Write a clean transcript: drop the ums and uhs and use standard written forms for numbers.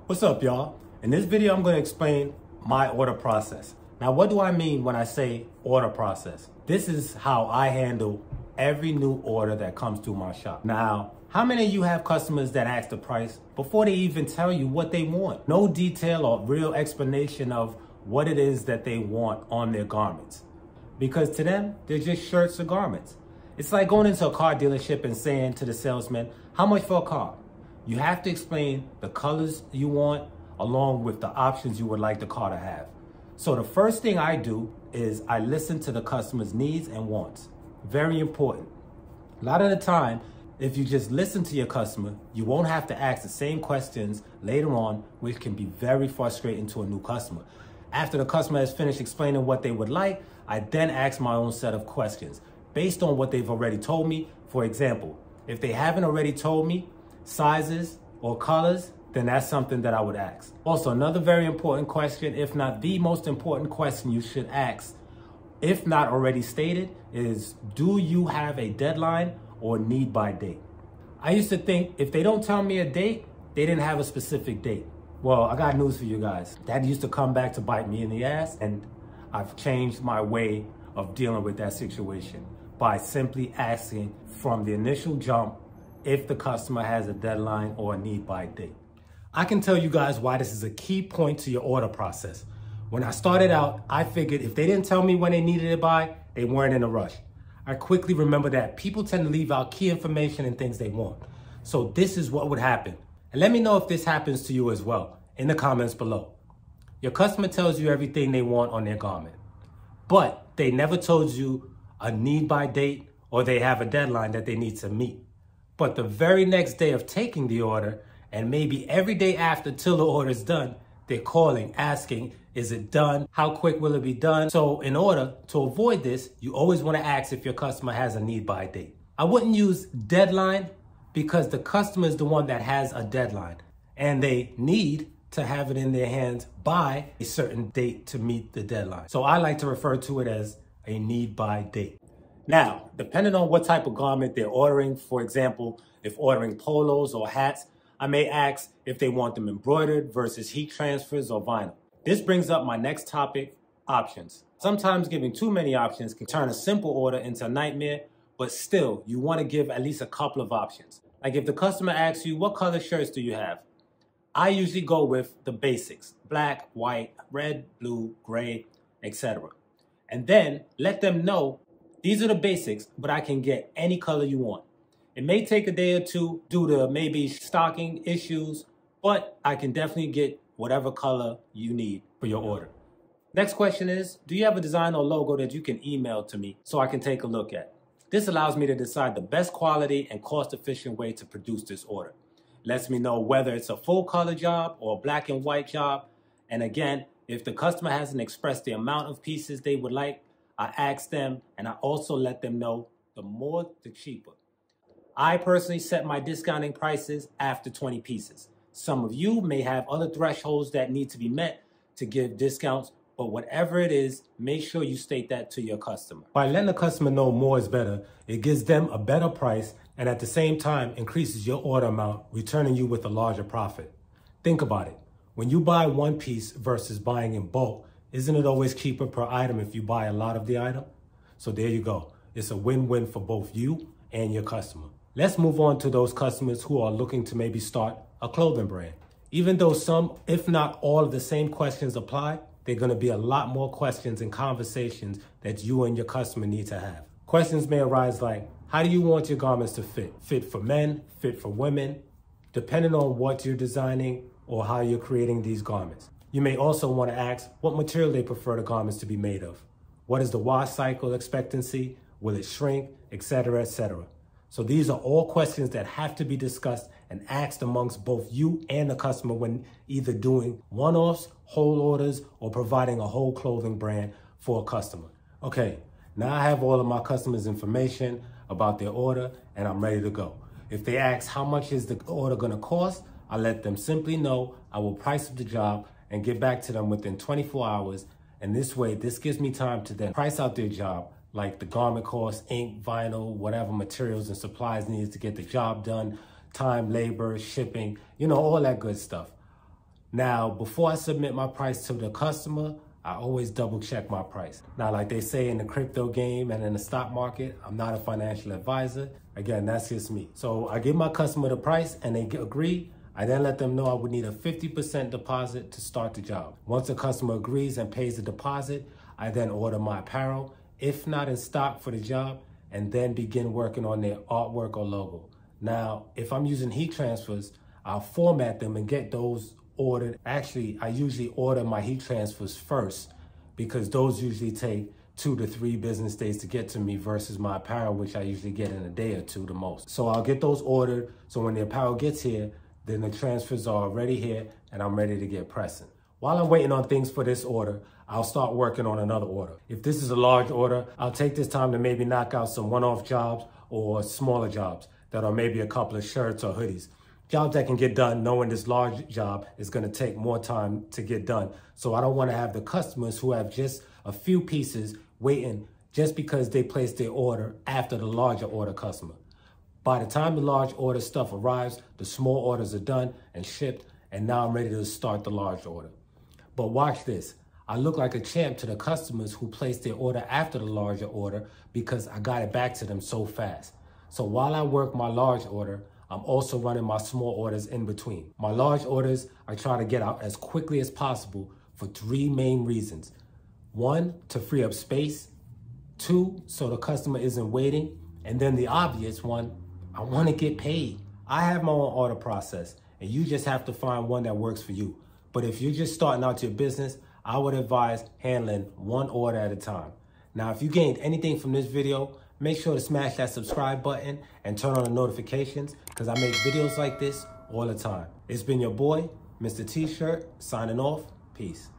What's up, y'all? In this video, I'm going to explain my order process. Now, what do I mean when I say order process? This is how I handle every new order that comes through my shop. Now, how many of you have customers that ask the price before they even tell you what they want? No detail or real explanation of what it is that they want on their garments. Because to them, they're just shirts or garments. It's like going into a car dealership and saying to the salesman, how much for a car? You have to explain the colors you want along with the options you would like the car to have. So the first thing I do is I listen to the customer's needs and wants. Very important. A lot of the time, if you just listen to your customer, you won't have to ask the same questions later on, which can be very frustrating to a new customer. After the customer has finished explaining what they would like, I then ask my own set of questions based on what they've already told me. For example, if they haven't already told me sizes or colors, then that's something that I would ask. Also, another very important question, if not the most important question you should ask, if not already stated, is do you have a deadline or need by date? I used to think if they don't tell me a date, they didn't have a specific date. Well, I got news for you guys. That used to come back to bite me in the ass, and I've changed my way of dealing with that situation by simply asking from the initial jump if the customer has a deadline or a need by date. I can tell you guys why this is a key point to your order process. When I started out, I figured if they didn't tell me when they needed it by, they weren't in a rush. I quickly remember that people tend to leave out key information and things they want. So this is what would happen. And let me know if this happens to you as well in the comments below. Your customer tells you everything they want on their garment, but they never told you a need by date or they have a deadline that they need to meet. But the very next day of taking the order, and maybe every day after till the order is done, they're calling, asking, is it done? How quick will it be done? So in order to avoid this, you always want to ask if your customer has a need by date. I wouldn't use deadline because the customer is the one that has a deadline and they need to have it in their hands by a certain date to meet the deadline. So I like to refer to it as a need by date. Now, depending on what type of garment they're ordering, for example, if ordering polos or hats, I may ask if they want them embroidered versus heat transfers or vinyl. This brings up my next topic, options. Sometimes giving too many options can turn a simple order into a nightmare, but still, you want to give at least a couple of options. Like if the customer asks you, what color shirts do you have? I usually go with the basics, black, white, red, blue, gray, etc. And then let them know these are the basics, but I can get any color you want. It may take a day or two due to maybe stocking issues, but I can definitely get whatever color you need for your order. Next question is, do you have a design or logo that you can email to me so I can take a look at? This allows me to decide the best quality and cost-efficient way to produce this order. Lets me know whether it's a full color job or a black and white job. And again, if the customer hasn't expressed the amount of pieces they would like, I ask them, and I also let them know the more, the cheaper. I personally set my discounting prices after 20 pieces. Some of you may have other thresholds that need to be met to give discounts, but whatever it is, make sure you state that to your customer. By letting the customer know more is better, it gives them a better price and at the same time increases your order amount, returning you with a larger profit. Think about it. When you buy one piece versus buying in bulk, isn't it always cheaper per item if you buy a lot of the item? So there you go. It's a win-win for both you and your customer. Let's move on to those customers who are looking to maybe start a clothing brand. Even though some, if not all of the same questions apply, there are going to be a lot more questions and conversations that you and your customer need to have. Questions may arise like, how do you want your garments to fit? Fit for men, fit for women, depending on what you're designing or how you're creating these garments. You may also want to ask what material they prefer the garments to be made of. What is the wash cycle expectancy? Will it shrink, etc., etc. So these are all questions that have to be discussed and asked amongst both you and the customer when either doing one-offs, whole orders, or providing a whole clothing brand for a customer. Okay, now I have all of my customers' information about their order and I'm ready to go. If they ask how much is the order going to cost, I let them simply know I will price up the job and get back to them within 24 hours. And this way, this gives me time to then price out their job, like the garment cost, ink, vinyl, whatever materials and supplies needed to get the job done, time, labor, shipping, all that good stuff. Now, before I submit my price to the customer, I always double check my price. Now, like they say in the crypto game and in the stock market, I'm not a financial advisor. Again, that's just me. So I give my customer the price and they agree. I then let them know I would need a 50% deposit to start the job. Once the customer agrees and pays the deposit, I then order my apparel, if not in stock for the job, and then begin working on their artwork or logo. Now, if I'm using heat transfers, I'll format them and get those ordered. Actually, I usually order my heat transfers first because those usually take 2 to 3 business days to get to me versus my apparel, which I usually get in a day or two the most. So I'll get those ordered. So when the apparel gets here, then the transfers are already here and I'm ready to get pressing. While I'm waiting on things for this order, I'll start working on another order. If this is a large order, I'll take this time to maybe knock out some one-off jobs or smaller jobs that are maybe a couple of shirts or hoodies. Jobs that can get done knowing this large job is gonna take more time to get done. So I don't wanna have the customers who have just a few pieces waiting just because they placed their order after the larger order customer. By the time the large order stuff arrives, the small orders are done and shipped, and now I'm ready to start the large order. But watch this. I look like a champ to the customers who placed their order after the larger order because I got it back to them so fast. So while I work my large order, I'm also running my small orders in between. My large orders, I try to get out as quickly as possible for 3 main reasons. 1, to free up space. 2, so the customer isn't waiting. And then the obvious one, I want to get paid. I have my own order process, and you just have to find one that works for you. But if you're just starting out your business, I would advise handling 1 order at a time. Now, if you gained anything from this video, make sure to smash that subscribe button and turn on the notifications because I make videos like this all the time. It's been your boy, Mr. T-Shirt, signing off. Peace.